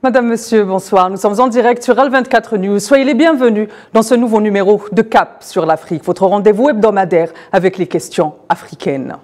Madame, Monsieur, bonsoir. Nous sommes en direct sur Al24 News. Soyez les bienvenus dans ce nouveau numéro de Cap sur l'Afrique, votre rendez-vous hebdomadaire avec les questions africaines.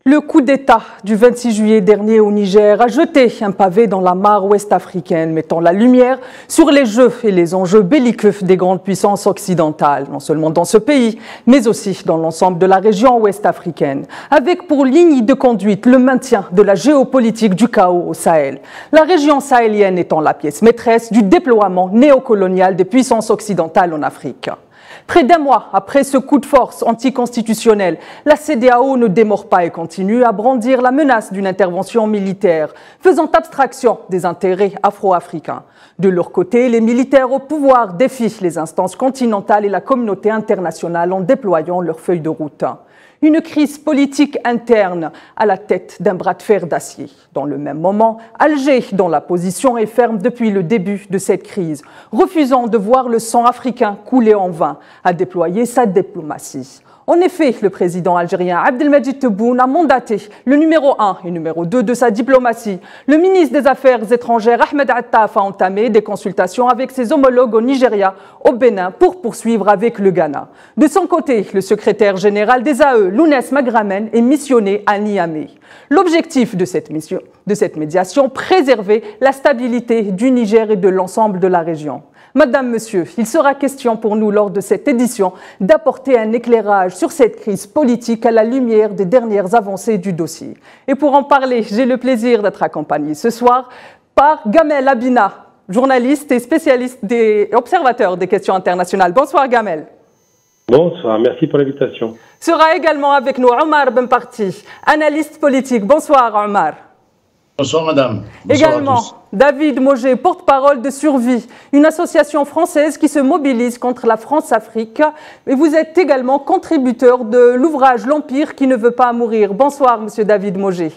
Le coup d'État du 26 juillet dernier au Niger a jeté un pavé dans la mare ouest-africaine, mettant la lumière sur les jeux et les enjeux belliqueux des grandes puissances occidentales, non seulement dans ce pays, mais aussi dans l'ensemble de la région ouest-africaine, avec pour ligne de conduite le maintien de la géopolitique du chaos au Sahel. La région sahélienne étant la pièce maîtresse du déploiement néocolonial des puissances occidentales en Afrique. Près d'un mois après ce coup de force anticonstitutionnel, la CEDEAO ne démord pas et continue à brandir la menace d'une intervention militaire, faisant abstraction des intérêts afro-africains. De leur côté, les militaires au pouvoir défient les instances continentales et la communauté internationale en déployant leur feuille de route. Une crise politique interne à la tête d'un bras de fer d'acier. Dans le même moment, Alger, dont la position est ferme depuis le début de cette crise, refusant de voir le sang africain couler en vain, a déployé sa diplomatie. En effet, le président algérien Abdelmadjid Tebboune a mandaté le numéro 1 et numéro 2 de sa diplomatie. Le ministre des Affaires étrangères Ahmed Attaf a entamé des consultations avec ses homologues au Nigeria, au Bénin, pour poursuivre avec le Ghana. De son côté, le secrétaire général des AE, Lounès Magramen, est missionné à Niamey. L'objectif de cette médiation, préserver la stabilité du Niger et de l'ensemble de la région. Madame, Monsieur, il sera question pour nous lors de cette édition d'apporter un éclairage sur cette crise politique à la lumière des dernières avancées du dossier. Et pour en parler, j'ai le plaisir d'être accompagné ce soir par Gamel Abina, journaliste et spécialiste des observateurs des questions internationales. Bonsoir Gamel. Bonsoir, merci pour l'invitation. Sera également avec nous Omar Benparti, analyste politique. Bonsoir Omar. Bonsoir madame. Bonsoir également David Moget, porte-parole de Survie, une association française qui se mobilise contre la France-Afrique. Et vous êtes également contributeur de l'ouvrage L'Empire qui ne veut pas mourir. Bonsoir monsieur David Moget.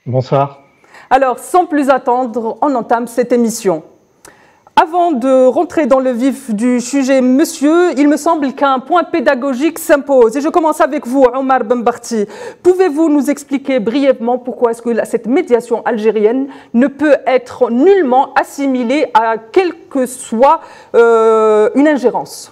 Bonsoir. Alors, sans plus attendre, on entame cette émission. Avant de rentrer dans le vif du sujet, monsieur, il me semble qu'un point pédagogique s'impose. Et je commence avec vous, Omar Benparti. Pouvez-vous nous expliquer brièvement pourquoi est-ce que cette médiation algérienne ne peut être nullement assimilée à quelle que soit une ingérence?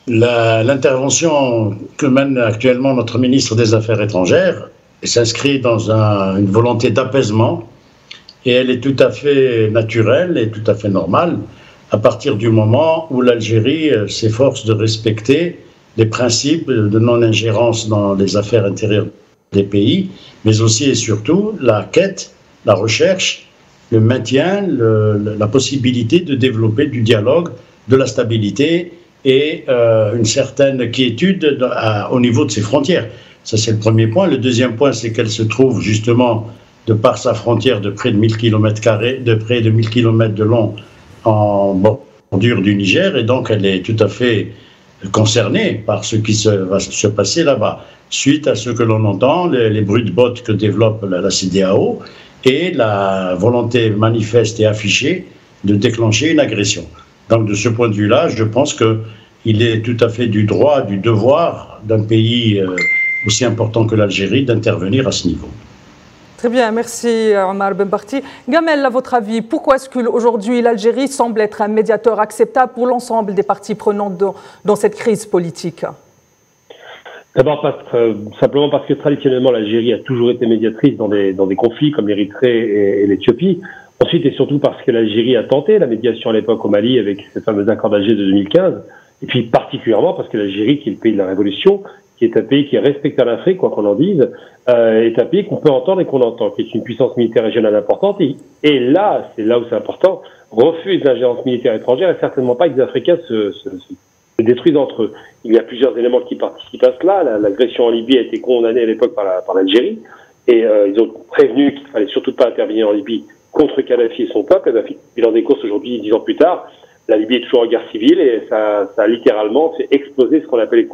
L'intervention que mène actuellement notre ministre des Affaires étrangères s'inscrit dans une volonté d'apaisement. Et elle est tout à fait naturelle et tout à fait normale à partir du moment où l'Algérie s'efforce de respecter les principes de non-ingérence dans les affaires intérieures des pays, mais aussi et surtout la quête, la recherche, le maintien, la possibilité de développer du dialogue, de la stabilité et une certaine quiétude au niveau de ses frontières. Ça, c'est le premier point. Le deuxième point, c'est qu'elle se trouve justement de par sa frontière de près de 1000 km², de près de 1000 km de long en bordure du Niger, et donc elle est tout à fait concernée par ce qui va se passer là-bas, suite à ce que l'on entend, les bruits de bottes que développe la CEDEAO et la volonté manifeste et affichée de déclencher une agression. Donc de ce point de vue-là, je pense qu'il est tout à fait du droit, du devoir d'un pays aussi important que l'Algérie d'intervenir à ce niveau. Très bien, merci Omar Benparti. Gamel, à votre avis, pourquoi est-ce qu'aujourd'hui l'Algérie semble être un médiateur acceptable pour l'ensemble des parties prenantes dans cette crise politique? D'abord, simplement parce que traditionnellement l'Algérie a toujours été médiatrice dans des conflits comme l'Érythrée et l'Éthiopie. Ensuite et surtout parce que l'Algérie a tenté la médiation à l'époque au Mali avec ce fameux accord d'Alger de 2015. Et puis particulièrement parce que l'Algérie, qui est le pays de la Révolution, qui est un pays qui est respecté en Afrique, quoi qu'on en dise, est un pays qu'on peut entendre et qu'on entend, qui est une puissance militaire régionale importante. Et là, c'est là où c'est important, refuse l'ingérence militaire étrangère et certainement pas que les Africains se détruisent entre eux. Il y a plusieurs éléments qui participent à cela. L'agression en Libye a été condamnée à l'époque par l'Algérie et ils ont prévenu qu'il fallait surtout pas intervenir en Libye contre Kadhafi et son peuple. Kadhafi, bilan des courses aujourd'hui, 10 ans plus tard, la Libye est toujours en guerre civile et ça a littéralement fait exploser ce qu'on appelle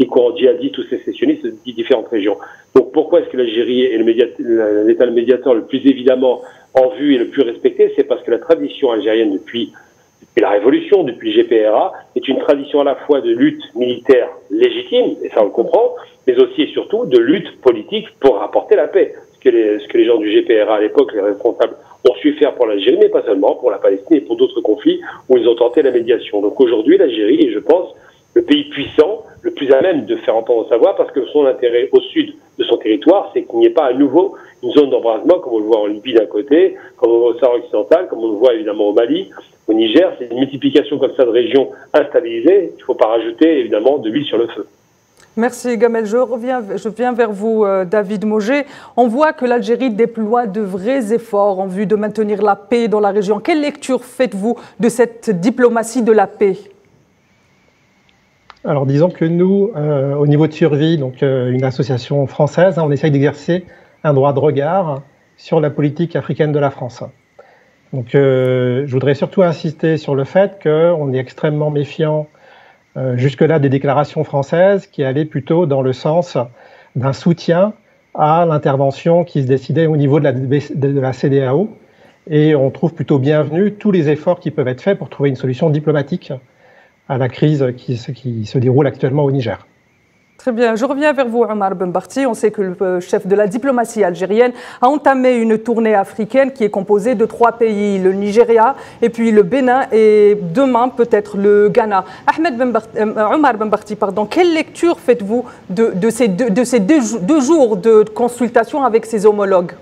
les courants djihadistes ou sécessionnistes de différentes régions. Donc pourquoi est-ce que l'Algérie est le médiateur le plus évidemment en vue et le plus respecté? C'est parce que la tradition algérienne depuis depuis la Révolution, depuis le GPRA, est une tradition à la fois de lutte militaire légitime, et ça on le comprend, mais aussi et surtout de lutte politique pour rapporter la paix. Ce que les gens du GPRA à l'époque, les responsables, ont su faire pour l'Algérie, mais pas seulement, pour la Palestine et pour d'autres conflits où ils ont tenté la médiation. Donc aujourd'hui, l'Algérie est, je pense, le pays puissant, le plus à même de faire entendre sa voix, parce que son intérêt au sud de son territoire, c'est qu'il n'y ait pas à nouveau une zone d'embrasement, comme on le voit en Libye d'un côté, comme on le voit au Sahara occidental, comme on le voit évidemment au Mali, au Niger. C'est une multiplication comme ça de régions instabilisées. Il ne faut pas rajouter évidemment de l'huile sur le feu. Merci Gamel. Je viens vers vous, David Moget. On voit que l'Algérie déploie de vrais efforts en vue de maintenir la paix dans la région. Quelle lecture faites-vous de cette diplomatie de la paix? Alors disons que nous, au niveau de Survie, donc une association française, on essaye d'exercer un droit de regard sur la politique africaine de la France. Donc je voudrais surtout insister sur le fait qu'on est extrêmement méfiant jusque-là des déclarations françaises qui allaient plutôt dans le sens d'un soutien à l'intervention qui se décidait au niveau de la CEDEAO. Et on trouve plutôt bienvenus tous les efforts qui peuvent être faits pour trouver une solution diplomatique à la crise qui se déroule actuellement au Niger. Très bien. Je reviens vers vous, Omar Benbarti. On sait que le chef de la diplomatie algérienne a entamé une tournée africaine qui est composée de 3 pays, le Nigeria, et puis le Bénin, et demain peut-être le Ghana. Omar Benbarti, quelle lecture faites-vous de ces deux jours de consultation avec ses homologues?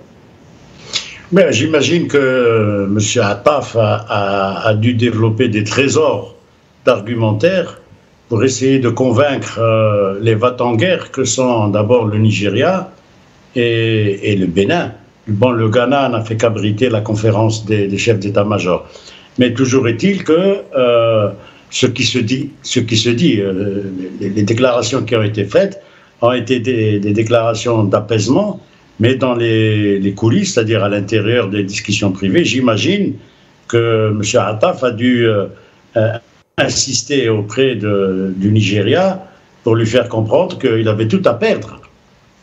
J'imagine que M. Attaf a dû développer des trésors d'argumentaire pour essayer de convaincre les va-t-en-guerre que sont d'abord le Nigeria et le Bénin. Bon, le Ghana n'a fait qu'abriter la conférence des chefs d'état-major. Mais toujours est-il que ce qui se dit, les déclarations qui ont été faites ont été des déclarations d'apaisement, mais dans les coulisses, c'est-à-dire à l'intérieur des discussions privées, j'imagine que M. Attaf a dû insister auprès du Nigeria pour lui faire comprendre qu'il avait tout à perdre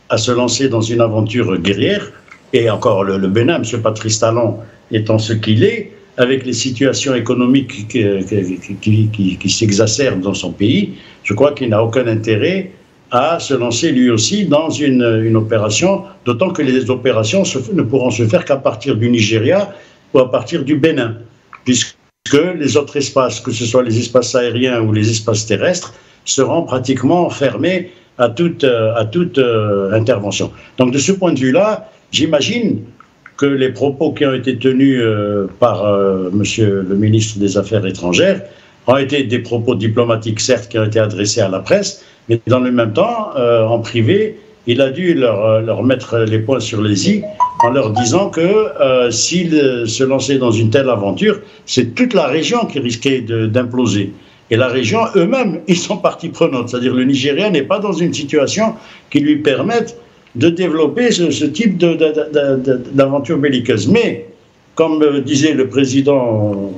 à se lancer dans une aventure guerrière. Et encore le Bénin, M. Patrice Talon étant ce qu'il est, avec les situations économiques qui s'exacerbent dans son pays, je crois qu'il n'a aucun intérêt à se lancer lui aussi dans une opération, d'autant que les opérations ne pourront se faire qu'à partir du Nigeria ou à partir du Bénin, puisque les autres espaces, que ce soit les espaces aériens ou les espaces terrestres, seront pratiquement fermés à toute intervention. Donc de ce point de vue-là, j'imagine que les propos qui ont été tenus par Monsieur le ministre des Affaires étrangères ont été des propos diplomatiques, certes, qui ont été adressés à la presse, mais dans le même temps, en privé, il a dû leur mettre les points sur les i en leur disant que s'ils se lançaient dans une telle aventure, c'est toute la région qui risquait d'imploser. Et la région, eux-mêmes, ils sont partie prenante. C'est-à-dire le Nigeria n'est pas dans une situation qui lui permette de développer ce type d'aventure belliqueuse. Mais, comme disait le président,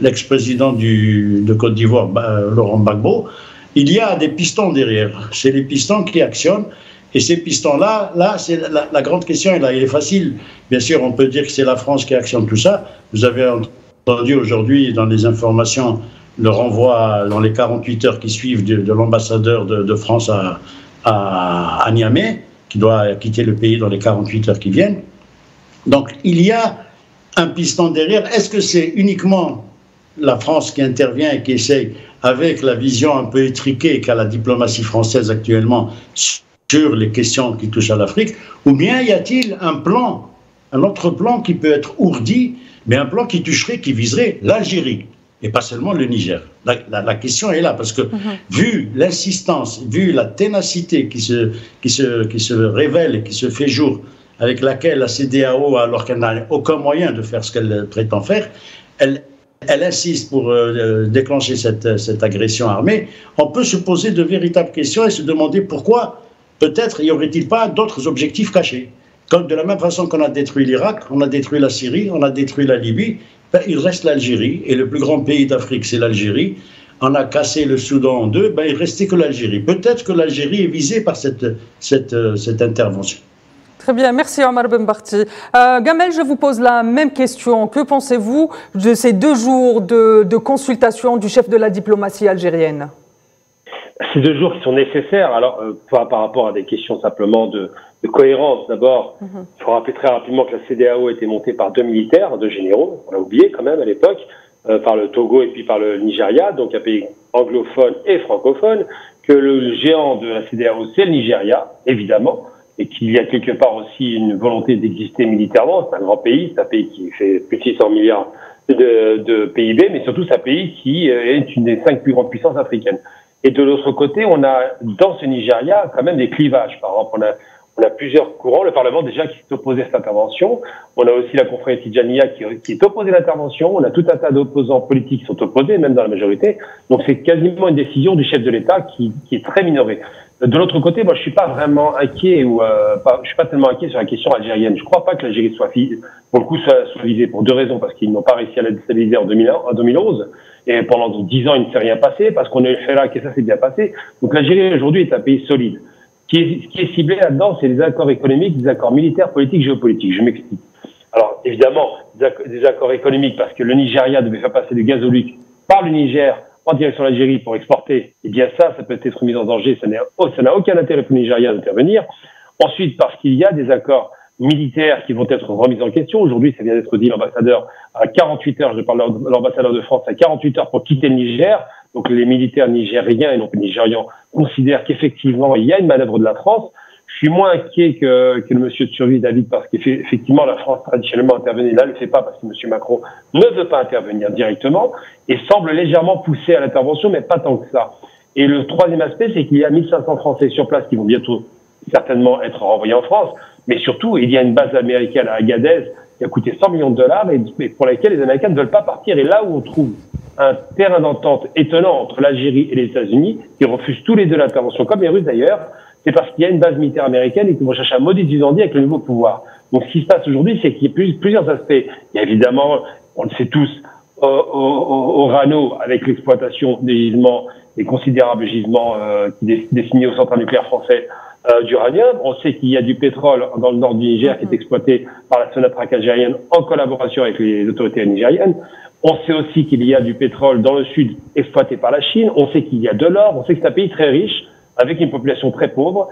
l'ex-président de Côte d'Ivoire, Laurent Gbagbo, il y a des pistons derrière. C'est les pistons qui actionnent. Et ces pistons-là, c'est la grande question, et là, il est facile. Bien sûr, on peut dire que c'est la France qui actionne tout ça. Vous avez entendu aujourd'hui dans les informations le renvoi dans les 48 heures qui suivent de l'ambassadeur de France à Niamey, qui doit quitter le pays dans les 48 heures qui viennent. Donc, il y a un piston derrière. Est-ce que c'est uniquement la France qui intervient et qui essaye, avec la vision un peu étriquée qu'a la diplomatie française actuellement sur les questions qui touchent à l'Afrique, ou bien y a-t-il un autre plan qui peut être ourdi, mais un plan qui toucherait, qui viserait l'Algérie et pas seulement le Niger. La question est là, parce que vu l'insistance, vu la ténacité qui se révèle et qui se fait jour, avec laquelle la CEDEAO, alors qu'elle n'a aucun moyen de faire ce qu'elle prétend faire, elle insiste pour déclencher cette agression armée, on peut se poser de véritables questions et se demander pourquoi, peut-être, y aurait-il pas d'autres objectifs cachés. Comme de la même façon qu'on a détruit l'Irak, on a détruit la Syrie, on a détruit la Libye, il reste l'Algérie, et le plus grand pays d'Afrique, c'est l'Algérie. On a cassé le Soudan en deux, il ne restait que l'Algérie. Peut-être que l'Algérie est visée par cette intervention. Très bien, merci Omar Benbarti. Gamel, je vous pose la même question. Que pensez-vous de ces 2 jours de consultation du chef de la diplomatie algérienne? Ces 2 jours qui sont nécessaires, alors par rapport à des questions simplement de cohérence. D'abord, il faut rappeler très rapidement que la CEDEAO a été montée par 2 militaires, 2 généraux, on l'a oublié quand même à l'époque, par le Togo et puis par le Nigeria, donc un pays anglophone et francophone, que le géant de la CEDEAO, c'est le Nigeria, évidemment, et qu'il y a quelque part aussi une volonté d'exister militairement. C'est un grand pays, c'est un pays qui fait plus de 600 milliards de PIB, mais surtout c'est un pays qui est une des 5 plus grandes puissances africaines. Et de l'autre côté, on a dans ce Nigeria quand même des clivages. Par exemple, on a plusieurs courants. Le Parlement déjà qui s'est opposé à cette intervention. On a aussi la confrérie Tidjaniya qui est opposée à l'intervention. On a tout un tas d'opposants politiques qui sont opposés, même dans la majorité. Donc c'est quasiment une décision du chef de l'État qui est très minorée. De l'autre côté, moi je suis pas vraiment inquiet je suis pas tellement inquiet sur la question algérienne. Je crois pas que l'Algérie soit visée pour 2 raisons, parce qu'ils n'ont pas réussi à la déstabiliser en 2011. Et pendant 10 ans, il ne s'est rien passé, parce qu'on a eu le Hirak et ça s'est bien passé. Donc l'Algérie aujourd'hui est un pays solide. Ce qui est ciblé là-dedans, c'est des accords économiques, des accords militaires, politiques, géopolitiques. Je m'explique. Alors évidemment, des accords économiques, parce que le Nigeria devait faire passer du gazoduc par le Niger en direction de l'Algérie pour exporter, eh bien ça peut être mis en danger, ça n'a aucun intérêt pour le Nigeria d'intervenir. Ensuite, parce qu'il y a des accords militaires qui vont être remis en question. Aujourd'hui, ça vient d'être dit, l'ambassadeur à 48 heures, je parle de l'ambassadeur de France, à 48 heures pour quitter le Niger. Donc les militaires nigériens et non plus nigérians considèrent qu'effectivement, il y a une manœuvre de la France. Je suis moins inquiet que le monsieur de survie, David, parce qu'effectivement, la France traditionnellement intervenait. Là, elle ne le fait pas parce que monsieur Macron ne veut pas intervenir directement et semble légèrement pousser à l'intervention, mais pas tant que ça. Et le troisième aspect, c'est qu'il y a 1500 Français sur place qui vont bientôt certainement être renvoyés en France. Mais surtout, il y a une base américaine à Agadez qui a coûté 100 millions de dollars et pour laquelle les Américains ne veulent pas partir. Et là où on trouve un terrain d'entente étonnant entre l'Algérie et les États-Unis, qui refusent tous les 2 l'intervention, comme les Russes d'ailleurs, c'est parce qu'il y a une base militaire américaine et qu'ils vont chercher à maudire Vivendi avec le nouveau pouvoir. Donc ce qui se passe aujourd'hui, c'est qu'il y a plusieurs aspects. Il y a évidemment, on le sait tous, au Rano, avec l'exploitation des gisements, des considérables gisements destinés aux centrales nucléaires français d'uranium. On sait qu'il y a du pétrole dans le nord du Niger qui est exploité par la Sonatrach algérienne en collaboration avec les autorités nigériennes. On sait aussi qu'il y a du pétrole dans le sud exploité par la Chine. On sait qu'il y a de l'or. On sait que c'est un pays très riche avec une population très pauvre.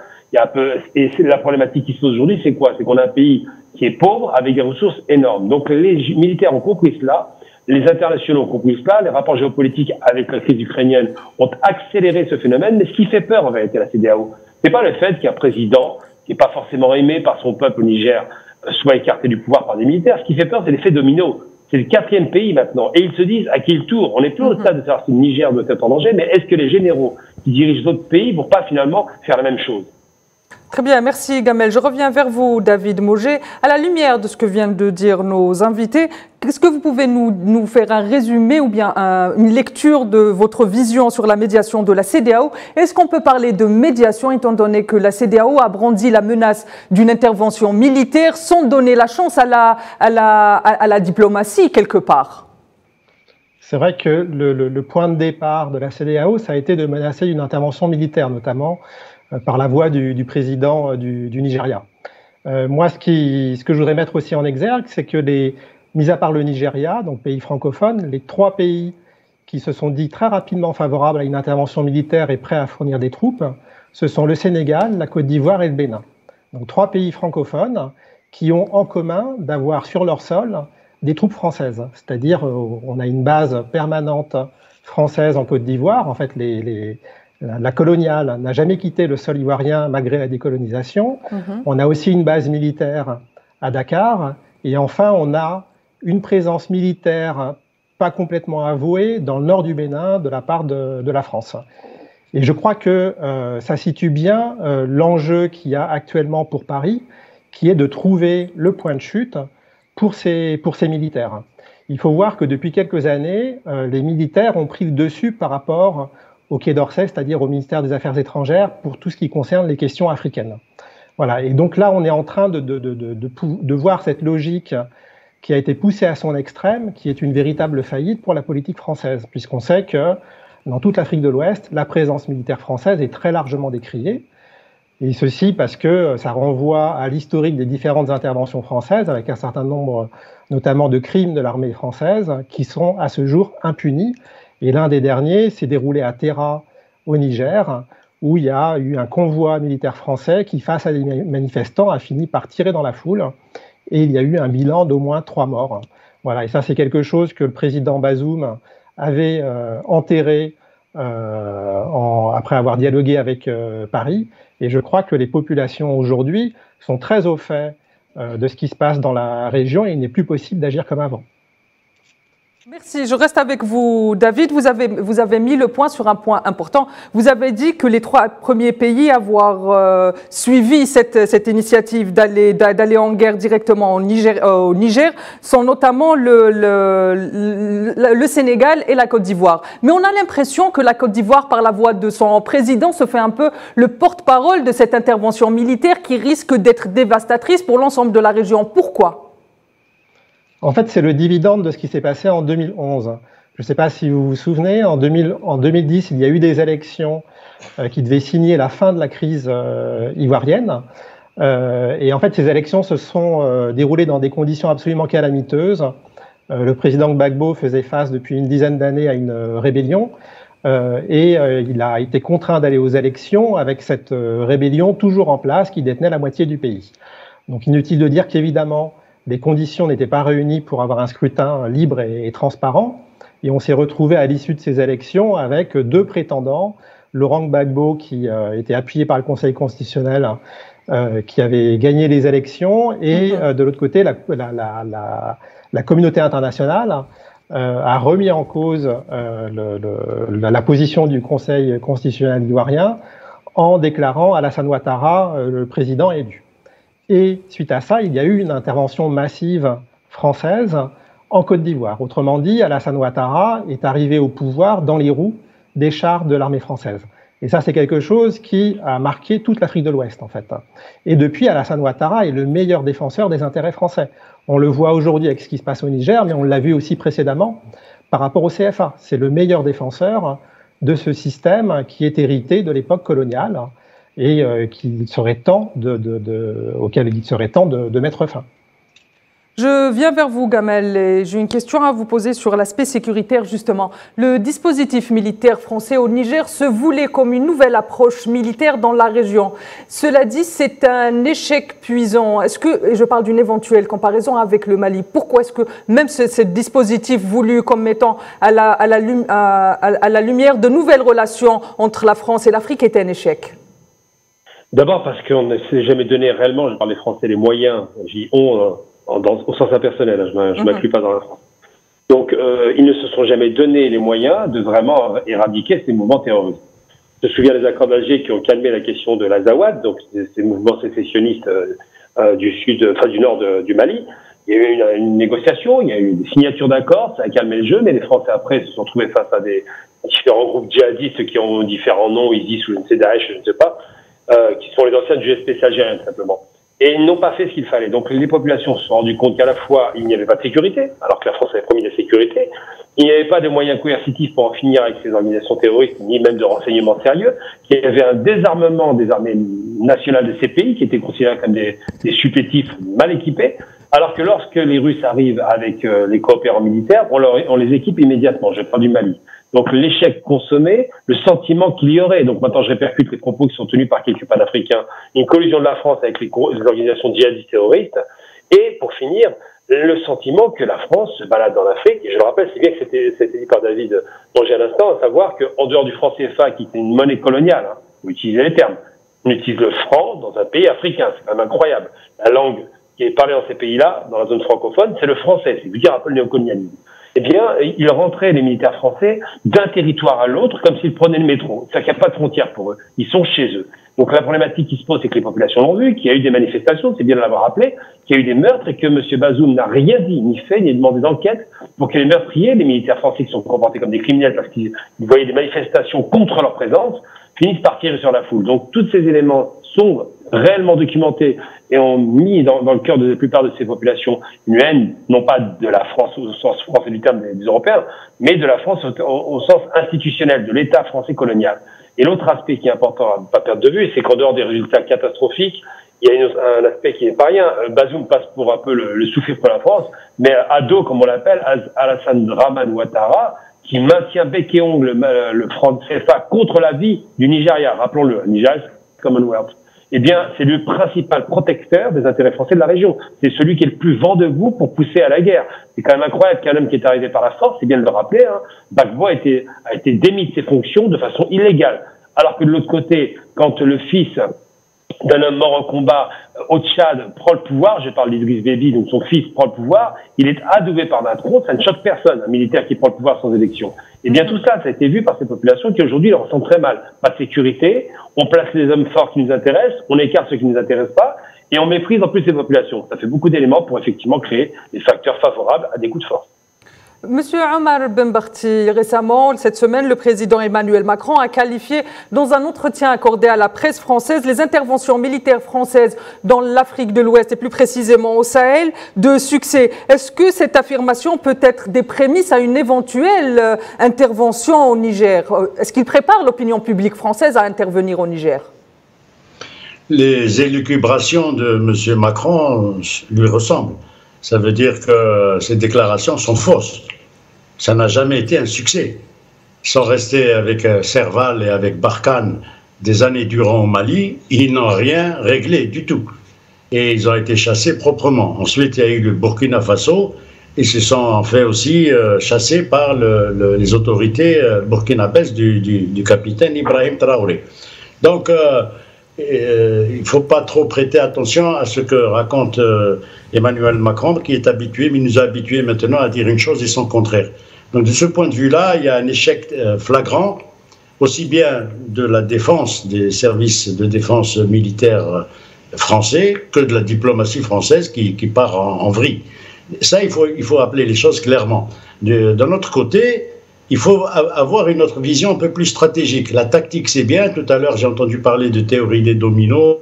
Et c'est la problématique qui se pose aujourd'hui, c'est quoi? C'est qu'on a un pays qui est pauvre avec des ressources énormes. Donc les militaires ont compris cela. Les internationaux ont compris cela. Les rapports géopolitiques avec la crise ukrainienne ont accéléré ce phénomène. Mais ce qui fait peur en vérité à la CEDEAO, c'est pas le fait qu'un président qui n'est pas forcément aimé par son peuple au Niger soit écarté du pouvoir par des militaires. Ce qui fait peur, c'est l'effet domino. C'est le 4e pays maintenant. Et ils se disent à qui il tourne. On n'est plus au stade de savoir si le Niger doit être en danger, mais est-ce que les généraux qui dirigent d'autres pays ne vont pas finalement faire la même chose? Très bien, merci Gamel. Je reviens vers vous, David Moget. À la lumière de ce que viennent de dire nos invités, est-ce que vous pouvez nous faire un résumé ou bien une lecture de votre vision sur la médiation de la CEDEAO? Est-ce qu'on peut parler de médiation étant donné que la CEDEAO a brandi la menace d'une intervention militaire sans donner la chance à la diplomatie quelque part? C'est vrai que le point de départ de la CEDEAO, ça a été de menacer une intervention militaire, notamment par la voix du président du Nigeria. Moi, ce que je voudrais mettre aussi en exergue, c'est que mis à part le Nigeria, donc pays francophone, les 3 pays qui se sont dit très rapidement favorables à une intervention militaire et prêts à fournir des troupes, ce sont le Sénégal, la Côte d'Ivoire et le Bénin. Donc 3 pays francophones qui ont en commun d'avoir sur leur sol des troupes françaises. C'est-à-dire, on a une base permanente française en Côte d'Ivoire. En fait, la coloniale n'a jamais quitté le sol ivoirien malgré la décolonisation. On a aussi une base militaire à Dakar. Et enfin, on a une présence militaire pas complètement avouée dans le nord du Bénin de la part de la France. Et je crois que ça situe bien l'enjeu qu'il y a actuellement pour Paris, qui est de trouver le point de chute pour ces militaires. Il faut voir que depuis quelques années, les militaires ont pris le dessus par rapport au Quai d'Orsay, c'est-à-dire au ministère des Affaires étrangères, pour tout ce qui concerne les questions africaines. Voilà. Et donc là, on est en train de voir cette logique qui a été poussée à son extrême, qui est une véritable faillite pour la politique française, puisqu'on sait que dans toute l'Afrique de l'Ouest, la présence militaire française est très largement décriée. Et ceci parce que ça renvoie à l'historique des différentes interventions françaises, avec un certain nombre notamment de crimes de l'armée française, qui sont à ce jour impunis. Et l'un des derniers s'est déroulé à Terra, au Niger, où il y a eu un convoi militaire français qui, face à des manifestants, a fini par tirer dans la foule. Et il y a eu un bilan d'au moins 3 morts. Voilà, et ça, c'est quelque chose que le président Bazoum avait enterré après avoir dialogué avec Paris. Et je crois que les populations aujourd'hui sont très au fait de ce qui se passe dans la région et il n'est plus possible d'agir comme avant. Merci. Je reste avec vous, David. Vous avez mis le point sur un point important. Vous avez dit que les 3 premiers pays à avoir suivi cette initiative d'aller en guerre directement au Niger sont notamment le Sénégal et la Côte d'Ivoire. Mais on a l'impression que la Côte d'Ivoire, par la voix de son président, se fait un peu le porte-parole de cette intervention militaire qui risque d'être dévastatrice pour l'ensemble de la région. Pourquoi ? En fait, c'est le dividende de ce qui s'est passé en 2011. Je ne sais pas si vous vous souvenez, en 2010, il y a eu des élections qui devaient signer la fin de la crise ivoirienne. Et en fait, ces élections se sont déroulées dans des conditions absolument calamiteuses. Le président Gbagbo faisait face depuis une dizaine d'années à une rébellion. Et il a été contraint d'aller aux élections avec cette rébellion toujours en place qui détenait la moitié du pays. Donc inutile de dire qu'évidemment, les conditions n'étaient pas réunies pour avoir un scrutin libre et transparent. Et on s'est retrouvé à l'issue de ces élections avec 2 prétendants, Laurent Gbagbo qui était appuyé par le Conseil constitutionnel, qui avait gagné les élections, et de l'autre côté, la communauté internationale a remis en cause la position du Conseil constitutionnel ivoirien en déclarant Alassane Ouattara le président élu. Et suite à ça, il y a eu une intervention massive française en Côte d'Ivoire. Autrement dit, Alassane Ouattara est arrivé au pouvoir dans les roues des chars de l'armée française. Et ça, c'est quelque chose qui a marqué toute l'Afrique de l'Ouest, en fait. Et depuis, Alassane Ouattara est le meilleur défenseur des intérêts français. On le voit aujourd'hui avec ce qui se passe au Niger, mais on l'a vu aussi précédemment par rapport au CFA. C'est le meilleur défenseur de ce système qui est hérité de l'époque coloniale et auquel il serait temps de mettre fin. Je viens vers vous, Gamel, et j'ai une question à vous poser sur l'aspect sécuritaire, justement. Le dispositif militaire français au Niger se voulait comme une nouvelle approche militaire dans la région. Cela dit, c'est un échec puissant. Est-ce que, et je parle d'une éventuelle comparaison avec le Mali, pourquoi est-ce que même ce dispositif voulu comme étant à la lumière de nouvelles relations entre la France et l'Afrique est un échec? D'abord parce qu'on ne s'est jamais donné réellement, je parle des Français, les moyens, au sens impersonnel, je ne m'inclus pas dans la France. Donc, ils ne se sont jamais donné les moyens de vraiment éradiquer ces mouvements terroristes. Je me souviens des accords d'Alger qui ont calmé la question de l'Azawad, donc ces mouvements sécessionnistes du nord du Mali. Il y a eu une négociation, il y a eu des signatures d'accords, ça a calmé le jeu, mais les Français après se sont trouvés face à des différents groupes djihadistes qui ont différents noms, ISIS ou je ne sais Daesh, je ne sais pas, qui sont les anciens du GSPC algérien, tout simplement. Et ils n'ont pas fait ce qu'il fallait. Donc les populations se sont rendues compte qu'à la fois, il n'y avait pas de sécurité, alors que la France avait promis la sécurité. Il n'y avait pas de moyens coercitifs pour en finir avec ces organisations terroristes, ni même de renseignements sérieux. Qu'il y avait un désarmement des armées nationales de ces pays, qui étaient considérés comme des supplétifs mal équipés. Alors que lorsque les Russes arrivent avec les coopérants militaires, on les équipe immédiatement. Je parle du Mali. Donc l'échec consommé, le sentiment qu'il y aurait, donc maintenant je répercute les propos qui sont tenus par quelques panafricains, une collusion de la France avec les organisations djihadistes terroristes, et pour finir, le sentiment que la France se balade dans l'Afrique, et je le rappelle, c'est bien que c'était dit par David Danger à l'instant, à savoir qu'en dehors du franc CFA, qui était une monnaie coloniale, vous utilisez les termes, on utilise le franc dans un pays africain, c'est quand même incroyable. La langue qui est parlée dans ces pays-là, dans la zone francophone, c'est le français, c'est vous dire un peu le néocolonialisme. Eh bien, ils rentraient, les militaires français, d'un territoire à l'autre, comme s'ils prenaient le métro. C'est-à-dire qu'il n'y a pas de frontière pour eux. Ils sont chez eux. Donc la problématique qui se pose, c'est que les populations l'ont vu, qu'il y a eu des manifestations, c'est bien de l'avoir rappelé, qu'il y a eu des meurtres et que M. Bazoum n'a rien dit, ni fait, ni demandé d'enquête pour que les meurtriers, les militaires français qui sont comportés comme des criminels parce qu'ils voyaient des manifestations contre leur présence, finissent par tirer sur la foule. Donc tous ces éléments sont réellement documentés et ont mis dans le cœur de la plupart de ces populations une haine, non pas de la France au sens français du terme des Européens, mais de la France au sens institutionnel, de l'État français colonial. Et l'autre aspect qui est important à ne pas perdre de vue, c'est qu'en dehors des résultats catastrophiques, il y a un aspect qui n'est pas rien. Bazoum passe pour un peu le souffle pour la France, mais à dos, comme on l'appelle, Alassane Dramane Ouattara, qui maintient bec et ongle le franc CFA contre la vie du Nigeria. Rappelons-le, le Nigeria, c'est Commonwealth. Eh bien, c'est le principal protecteur des intérêts français de la région. C'est celui qui est le plus vent debout pour pousser à la guerre. C'est quand même incroyable qu'un homme qui est arrivé par la force, c'est bien de le rappeler, hein, Gbagbo a été démis de ses fonctions de façon illégale. Alors que de l'autre côté, quand le fils d'un homme mort en combat au Tchad prend le pouvoir, je parle d'Idriss Déby, donc son fils prend le pouvoir, il est adoubé par Macron, ça ne choque personne, un militaire qui prend le pouvoir sans élection. Et bien tout ça, ça a été vu par ces populations qui aujourd'hui le ressentent très mal. Pas de sécurité, on place les hommes forts qui nous intéressent, on écarte ceux qui ne nous intéressent pas, et on méprise en plus ces populations. Ça fait beaucoup d'éléments pour effectivement créer des facteurs favorables à des coups de force. Monsieur Omar Benbarti, récemment, cette semaine, le président Emmanuel Macron a qualifié dans un entretien accordé à la presse française les interventions militaires françaises dans l'Afrique de l'Ouest et plus précisément au Sahel de succès. Est-ce que cette affirmation peut être des prémices à une éventuelle intervention au Niger? Est-ce qu'il prépare l'opinion publique française à intervenir au Niger? Les élucubrations de M. Macron lui ressemblent. Ça veut dire que ces déclarations sont fausses. Ça n'a jamais été un succès. Ils sont restés avec Serval et avec Barkhane des années durant au Mali, ils n'ont rien réglé du tout. Et ils ont été chassés proprement. Ensuite, il y a eu le Burkina Faso, ils se sont fait aussi chassés par les autorités burkinabèses du capitaine Ibrahim Traoré. Donc, il ne faut pas trop prêter attention à ce que raconte Emmanuel Macron, qui est habitué, mais il nous a habitués maintenant à dire une chose et son contraire. Donc de ce point de vue-là, il y a un échec flagrant, aussi bien de la défense, des services de défense militaire français, que de la diplomatie française qui part en vrille. Ça, il faut appeler les choses clairement. D'un autre côté, il faut avoir une autre vision un peu plus stratégique. La tactique, c'est bien. Tout à l'heure, j'ai entendu parler de théorie des dominos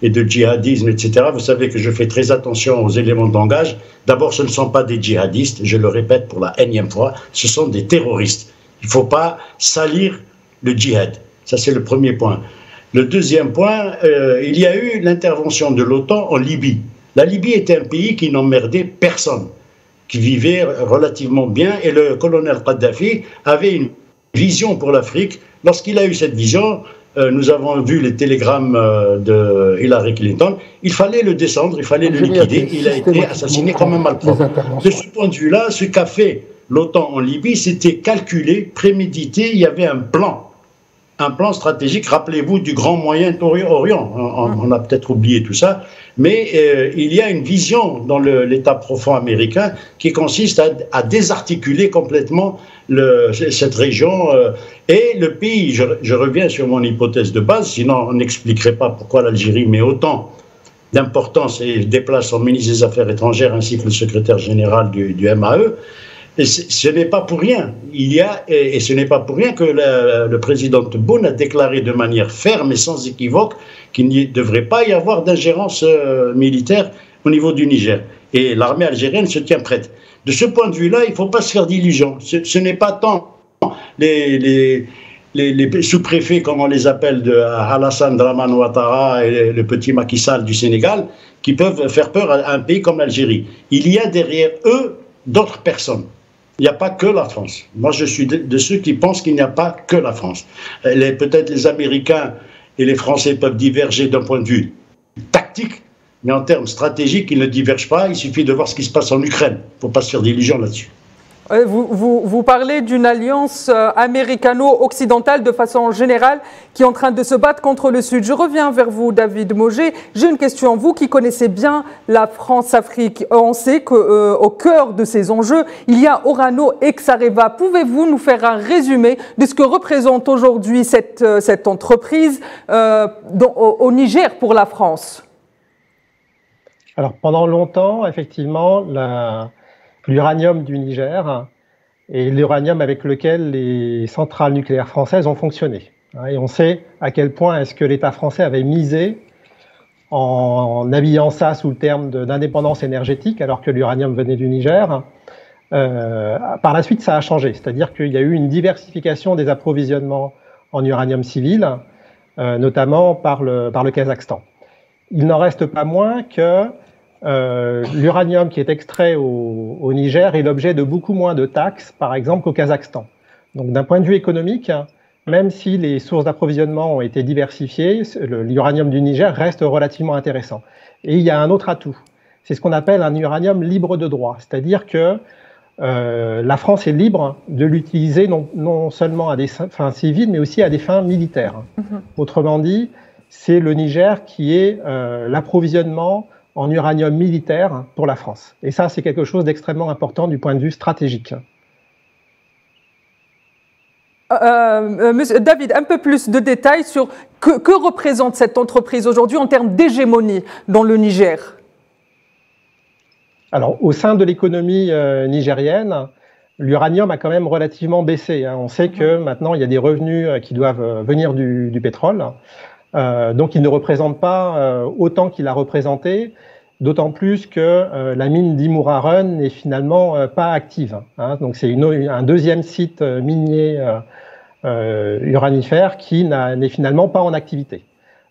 et de djihadisme, etc. Vous savez que je fais très attention aux éléments de langage. D'abord, ce ne sont pas des djihadistes, je le répète pour la énième fois, ce sont des terroristes. Il ne faut pas salir le djihad. Ça, c'est le premier point. Le deuxième point, il y a eu l'intervention de l'OTAN en Libye. La Libye était un pays qui n'emmerdait personne, qui vivait relativement bien, et le colonel Kadhafi avait une vision pour l'Afrique. Lorsqu'il a eu cette vision, nous avons vu les télégrammes de Hillary Clinton, il fallait le descendre, il fallait le liquider, il a été assassiné comme un malpropre. De ce point de vue-là, ce qu'a fait l'OTAN en Libye, c'était calculé, prémédité, il y avait un plan stratégique, rappelez-vous du Grand Moyen-Orient, on a peut-être oublié tout ça, mais il y a une vision dans l'État profond américain qui consiste à désarticuler complètement cette région et le pays. Je reviens sur mon hypothèse de base, sinon on n'expliquerait pas pourquoi l'Algérie met autant d'importance et déplace son ministre des Affaires étrangères ainsi que le secrétaire général du MAE. Et ce n'est pas pour rien. Et ce n'est pas pour rien que le président Tebboune a déclaré de manière ferme et sans équivoque qu'il ne devrait pas y avoir d'ingérence militaire au niveau du Niger. Et l'armée algérienne se tient prête. De ce point de vue-là, il ne faut pas se faire d'illusions. Ce n'est pas tant les sous-préfets, comme on les appelle, de Alassane Dramane Ouattara et le petit Macky Sall du Sénégal, qui peuvent faire peur à un pays comme l'Algérie. Il y a derrière eux d'autres personnes. Il n'y a pas que la France. Moi, je suis de ceux qui pensent qu'il n'y a pas que la France. Peut-être les Américains et les Français peuvent diverger d'un point de vue tactique, mais en termes stratégiques, ils ne divergent pas. Il suffit de voir ce qui se passe en Ukraine. Il ne faut pas se faire d'illusions là-dessus. Vous parlez d'une alliance américano-occidentale de façon générale qui est en train de se battre contre le Sud. Je reviens vers vous, David Mogé. J'ai une question. Vous qui connaissez bien la France-Afrique, on sait qu'au cœur de ces enjeux, il y a Orano et Xareva. Pouvez-vous nous faire un résumé de ce que représente aujourd'hui cette entreprise au Niger pour la France? Alors, pendant longtemps, effectivement, l'uranium du Niger et l'uranium avec lequel les centrales nucléaires françaises ont fonctionné. Et on sait à quel point est-ce que l'État français avait misé en habillant ça sous le terme d'indépendance énergétique alors que l'uranium venait du Niger. Par la suite, ça a changé, c'est-à-dire qu'il y a eu une diversification des approvisionnements en uranium civil, notamment par le Kazakhstan. Il n'en reste pas moins que l'uranium qui est extrait au Niger est l'objet de beaucoup moins de taxes, par exemple, qu'au Kazakhstan. Donc d'un point de vue économique, même si les sources d'approvisionnement ont été diversifiées, l'uranium du Niger reste relativement intéressant. Et il y a un autre atout, c'est ce qu'on appelle un uranium libre de droit, c'est-à-dire que la France est libre de l'utiliser non seulement à des fins civiles, mais aussi à des fins militaires. Autrement dit, c'est le Niger qui est l'approvisionnement en uranium militaire pour la France. Et ça, c'est quelque chose d'extrêmement important du point de vue stratégique. Monsieur David, un peu plus de détails sur que représente cette entreprise aujourd'hui en termes d'hégémonie dans le Niger? Alors, au sein de l'économie nigérienne, l'uranium a quand même relativement baissé. On sait que maintenant, il y a des revenus qui doivent venir du pétrole. Donc, il ne représente pas autant qu'il a représenté, d'autant plus que la mine d'Imura n'est finalement pas active. Donc, c'est un deuxième site minier uranifère qui n'est finalement pas en activité.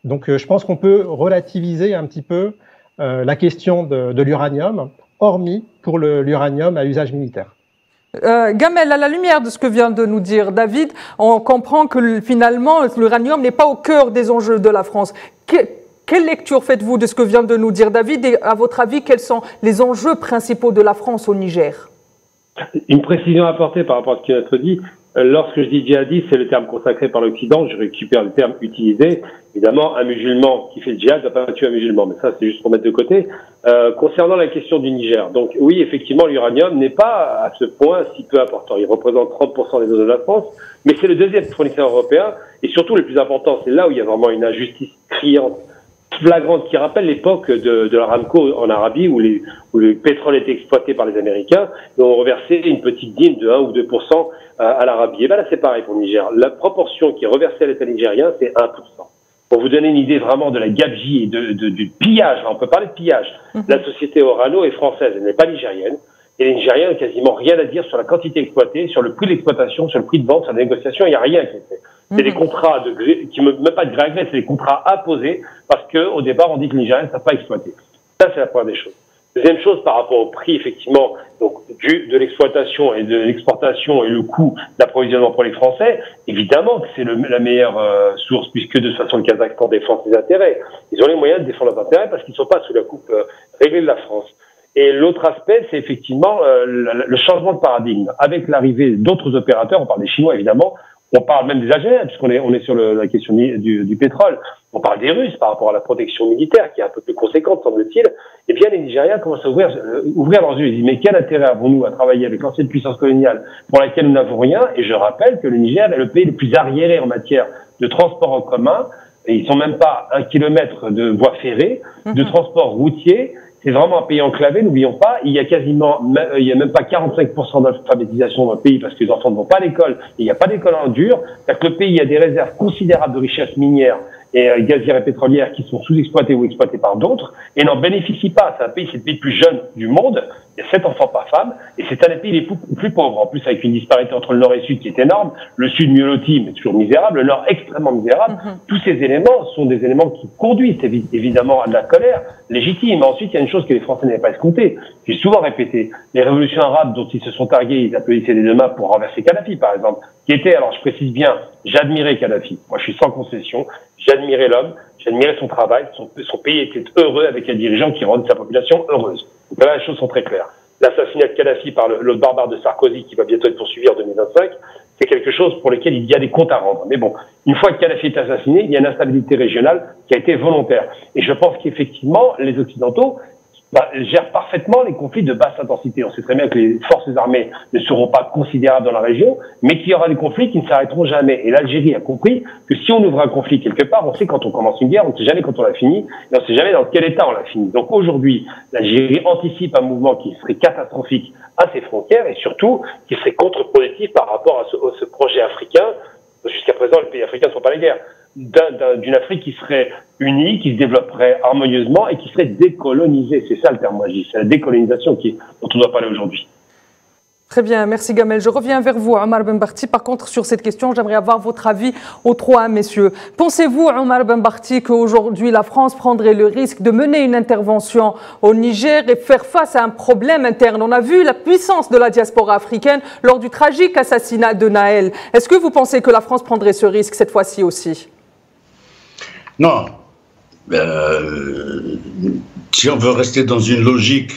Donc, je pense qu'on peut relativiser un petit peu la question de l'uranium, hormis pour l'uranium à usage militaire. Gamel, à la lumière de ce que vient de nous dire David, on comprend que finalement l'uranium n'est pas au cœur des enjeux de la France. Quelle lecture faites-vous de ce que vient de nous dire David et à votre avis, quels sont les enjeux principaux de la France au Niger? Une précision à apporter par rapport à ce qui a été dit. Lorsque je dis djihadiste, c'est le terme consacré par l'Occident, je récupère le terme utilisé. Évidemment, un musulman qui fait le djihad ne va pas tuer un musulman, mais ça c'est juste pour mettre de côté. Concernant la question du Niger, donc oui, effectivement, l'uranium n'est pas à ce point si peu important. Il représente 30% des doses de la France, mais c'est le deuxième fournisseur européen, et surtout le plus important, c'est là où il y a vraiment une injustice criante, flagrante, qui rappelle l'époque de l'Aramco en Arabie, où le pétrole était exploité par les Américains, et on reversait une petite dîme de 1 ou 2% à l'Arabie. Et bien là, c'est pareil pour le Niger. La proportion qui est reversée à l'État nigérien, c'est 1%. Pour vous donner une idée vraiment de la gabegie et du pillage, on peut parler de pillage, la société Orano est française, elle n'est pas nigérienne. Et les Nigériens n'ont quasiment rien à dire sur la quantité exploitée, sur le prix de l'exploitation, sur le prix de vente, sur la négociation, il n'y a rien qui est fait. C'est des contrats qui même pas de gré à gré, c'est des contrats imposés parce que au départ on dit que les Nigériens ne savent pas exploiter. Ça c'est la première des choses. Deuxième chose, par rapport au prix effectivement donc de l'exploitation et de l'exportation et le coût d'approvisionnement pour les Français, évidemment que c'est la meilleure source puisque de toute façon le Kazakhstan défend ses intérêts. Ils ont les moyens de défendre leurs intérêts parce qu'ils ne sont pas sous la coupe réglée de la France. Et l'autre aspect, c'est effectivement le changement de paradigme. Avec l'arrivée d'autres opérateurs, on parle des Chinois évidemment, on parle même des Algériens, puisqu'on est sur la question du pétrole. On parle des Russes par rapport à la protection militaire, qui est un peu plus conséquente, semble-t-il. Eh bien, les Nigériens commencent à ouvrir leurs yeux. Ils disent, mais quel intérêt avons-nous à travailler avec l'ancienne puissance coloniale pour laquelle nous n'avons rien? Et je rappelle que le Niger est le pays le plus arriéré en matière de transport en commun. Et ils sont même pas 1 kilomètre de voies ferrées, de transport routier. C'est vraiment un pays enclavé, n'oublions pas. Il y a même pas 45% d'alphabétisation dans le pays parce que les enfants ne vont pas à l'école. Il n'y a pas d'école en dur. C'est-à-dire que le pays a des réserves considérables de richesses minières et gazières et pétrolières qui sont sous-exploitées ou exploitées par d'autres et n'en bénéficient pas. C'est le pays le plus jeune du monde. Il y a 7 enfants par femme et c'est un des pays les plus pauvres. En plus, avec une disparité entre le nord et le sud qui est énorme. Le sud mieux loti, mais toujours misérable. Le nord extrêmement misérable. Tous ces éléments sont des éléments qui conduisent évidemment à de la colère légitime. Ensuite, il y a une chose que les Français n'avaient pas escomptée. J'ai souvent répété. Les révolutions arabes dont ils se sont targués, ils applaudissaient des deux mains pour renverser Kadhafi, par exemple. Qui était, alors je précise bien, j'admirais Kadhafi. Moi, je suis sans concession. J'admirais l'homme. J'admirais son travail. Son pays était heureux avec un dirigeant qui rend sa population heureuse. Donc là, les choses sont très claires. L'assassinat de Kadhafi par le barbare de Sarkozy, qui va bientôt être poursuivi en 2025, c'est quelque chose pour lequel il y a des comptes à rendre. Mais bon, une fois que Kadhafi est assassiné, il y a une instabilité régionale qui a été volontaire. Et je pense qu'effectivement, les Occidentaux gèrent parfaitement les conflits de basse intensité. On sait très bien que les forces armées ne seront pas considérables dans la région, mais qu'il y aura des conflits qui ne s'arrêteront jamais. Et l'Algérie a compris que si on ouvre un conflit quelque part, on sait quand on commence une guerre, on ne sait jamais quand on l'a fini, et on ne sait jamais dans quel état on l'a fini. Donc aujourd'hui, l'Algérie anticipe un mouvement qui serait catastrophique à ses frontières et surtout qui serait contre-productif par rapport à ce projet africain. Jusqu'à présent, les pays africains ne sont pas les guerres. D'une Afrique qui serait unie, qui se développerait harmonieusement et qui serait décolonisée. C'est ça le terme, moi je dis. C'est la décolonisation dont on doit parler aujourd'hui. Très bien, merci Gamel. Je reviens vers vous, Omar Ben Barti. Par contre, sur cette question, j'aimerais avoir votre avis aux trois messieurs. Pensez-vous, Omar Ben Barti, qu'aujourd'hui la France prendrait le risque de mener une intervention au Niger et faire face à un problème interne? On a vu la puissance de la diaspora africaine lors du tragique assassinat de Naël. Est-ce que vous pensez que la France prendrait ce risque cette fois-ci aussi? Non. Si on veut rester dans une logique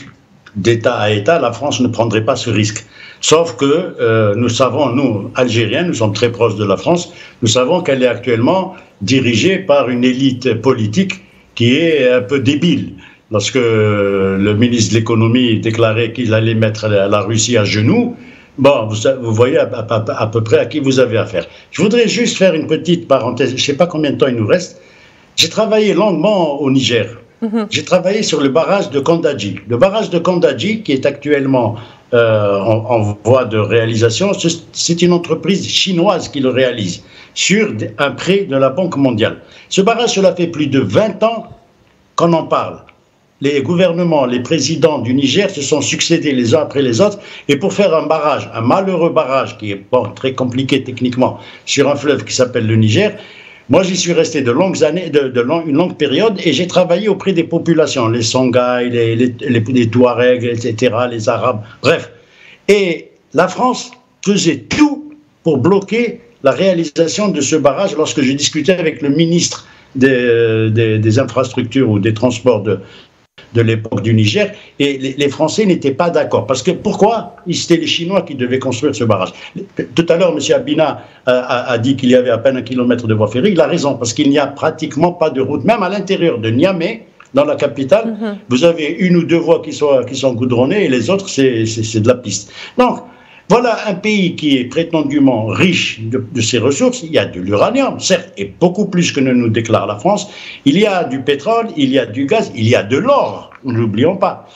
d'État à État, la France ne prendrait pas ce risque. Sauf que nous savons, nous, Algériens, nous sommes très proches de la France, nous savons qu'elle est actuellement dirigée par une élite politique qui est un peu débile. Lorsque le ministre de l'économie déclarait qu'il allait mettre la Russie à genoux, bon, vous voyez à peu près à qui vous avez affaire. Je voudrais juste faire une petite parenthèse, je ne sais pas combien de temps il nous reste. J'ai travaillé longuement au Niger. J'ai travaillé sur le barrage de Kandadji. Le barrage de Kandadji, qui est actuellement en voie de réalisation, c'est une entreprise chinoise qui le réalise sur un prêt de la Banque mondiale. Ce barrage, cela fait plus de 20 ans qu'on en parle. Les gouvernements, les présidents du Niger se sont succédés les uns après les autres, et pour faire un barrage, un malheureux barrage qui est très compliqué techniquement sur un fleuve qui s'appelle le Niger, moi, j'y suis resté de longues années, une longue période, et j'ai travaillé auprès des populations, les Songhai, les Touaregs, etc., les Arabes, bref. Et la France faisait tout pour bloquer la réalisation de ce barrage lorsque je discutais avec le ministre des infrastructures ou des transports de l'époque du Niger, et les Français n'étaient pas d'accord. Parce que pourquoi? C'était les Chinois qui devaient construire ce barrage. Tout à l'heure, M. Abina a dit qu'il y avait à peine 1 kilomètre de voie ferrée. Il a raison, parce qu'il n'y a pratiquement pas de route. Même à l'intérieur de Niamey, dans la capitale, vous avez une ou deux voies qui sont goudronnées, et les autres, c'est de la piste. Donc, voilà un pays qui est prétendument riche de ses ressources. Il y a de l'uranium, certes, et beaucoup plus que ne nous déclare la France. Il y a du pétrole, il y a du gaz, il y a de l'or, n'oublions pas.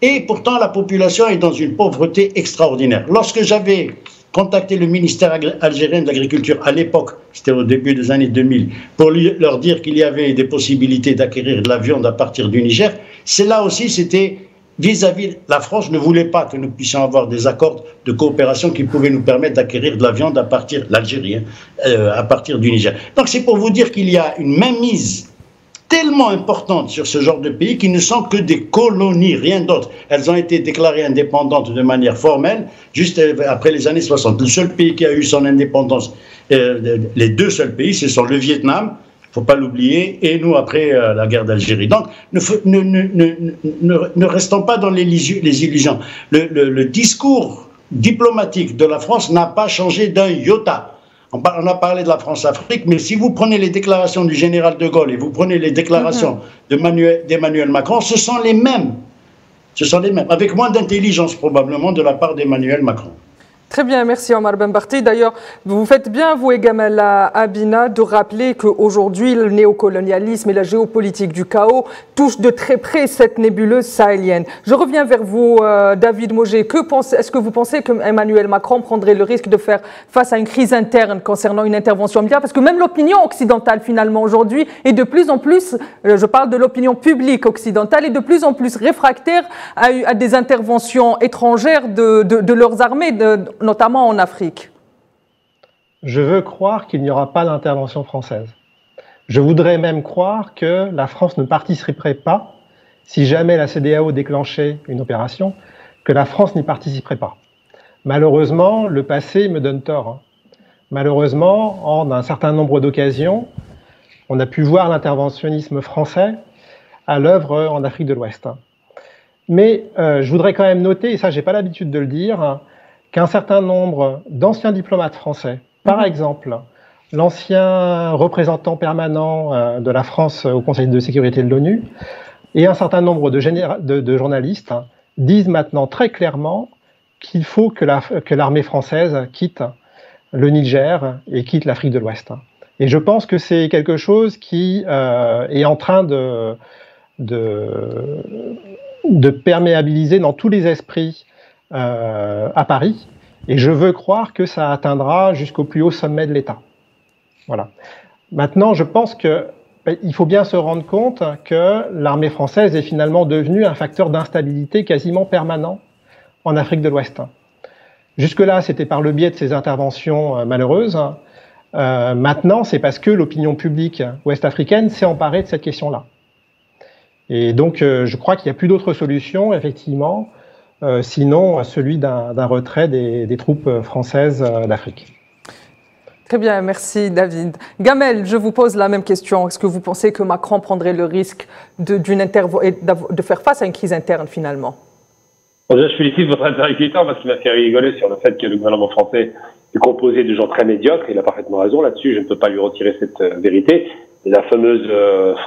Et pourtant, la population est dans une pauvreté extraordinaire. Lorsque j'avais contacté le ministère algérien de l'Agriculture, à l'époque, c'était au début des années 2000, pour leur dire qu'il y avait des possibilités d'acquérir de la viande à partir du Niger, c'est là aussi, c'était vis-à-vis, la France ne voulait pas que nous puissions avoir des accords de coopération qui pouvaient nous permettre d'acquérir de la viande à partir, l'Algérie, à partir du Niger. Donc c'est pour vous dire qu'il y a une mainmise tellement importante sur ce genre de pays qui ne sont que des colonies, rien d'autre. Elles ont été déclarées indépendantes de manière formelle juste après les années 60. Le seul pays qui a eu son indépendance, les deux seuls pays, ce sont le Vietnam, il ne faut pas l'oublier, et nous après la guerre d'Algérie. Donc ne restons pas dans les illusions. Le discours diplomatique de la France n'a pas changé d'un iota. On a parlé de la France-Afrique, mais si vous prenez les déclarations du général de Gaulle et vous prenez les déclarations d'Emmanuel Macron, ce sont les mêmes. Ce sont les mêmes, avec moins d'intelligence probablement de la part d'Emmanuel Macron. Très bien, merci Omar Ben Barti. D'ailleurs, vous faites bien, vous et Gamel Abina, de rappeler qu'aujourd'hui, le néocolonialisme et la géopolitique du chaos touchent de très près cette nébuleuse sahélienne. Je reviens vers vous, David Mogé. Est-ce que vous pensez qu'Emmanuel Macron prendrait le risque de faire face à une crise interne concernant une intervention militaire? Parce que même l'opinion occidentale, finalement, aujourd'hui, est de plus en plus, je parle de l'opinion publique occidentale, est de plus en plus réfractaire à des interventions étrangères de leurs armées, notamment en Afrique. Je veux croire qu'il n'y aura pas d'intervention française. Je voudrais même croire que la France ne participerait pas, si jamais la CEDEAO déclenchait une opération, que la France n'y participerait pas. Malheureusement, le passé me donne tort. Malheureusement, en un certain nombre d'occasions, on a pu voir l'interventionnisme français à l'œuvre en Afrique de l'Ouest. Mais je voudrais quand même noter, et ça j'ai pas l'habitude de le dire, qu'un certain nombre d'anciens diplomates français, par exemple l'ancien représentant permanent de la France au Conseil de sécurité de l'ONU et un certain nombre de journalistes disent maintenant très clairement qu'il faut que l'armée française quitte le Niger et quitte l'Afrique de l'Ouest. Et je pense que c'est quelque chose qui est en train de perméabiliser dans tous les esprits à Paris, et je veux croire que ça atteindra jusqu'au plus haut sommet de l'État. Voilà. Maintenant, je pense qu'il faut bien se rendre compte que l'armée française est finalement devenue un facteur d'instabilité quasiment permanent en Afrique de l'Ouest. Jusque-là, c'était par le biais de ces interventions malheureuses. Maintenant, c'est parce que l'opinion publique ouest-africaine s'est emparée de cette question-là. Et donc, je crois qu'il n'y a plus d'autre solution, effectivement, sinon celui d'un retrait des troupes françaises d'Afrique. Très bien, merci David. Gamel, je vous pose la même question. Est-ce que vous pensez que Macron prendrait le risque de faire face à une crise interne finalement? Bon, déjà, je félicite votre interlocuteur parce qu'il m'a fait rigoler sur le fait que le gouvernement français est composé de gens très médiocres. Il a parfaitement raison là-dessus. Je ne peux pas lui retirer cette vérité. La fameuse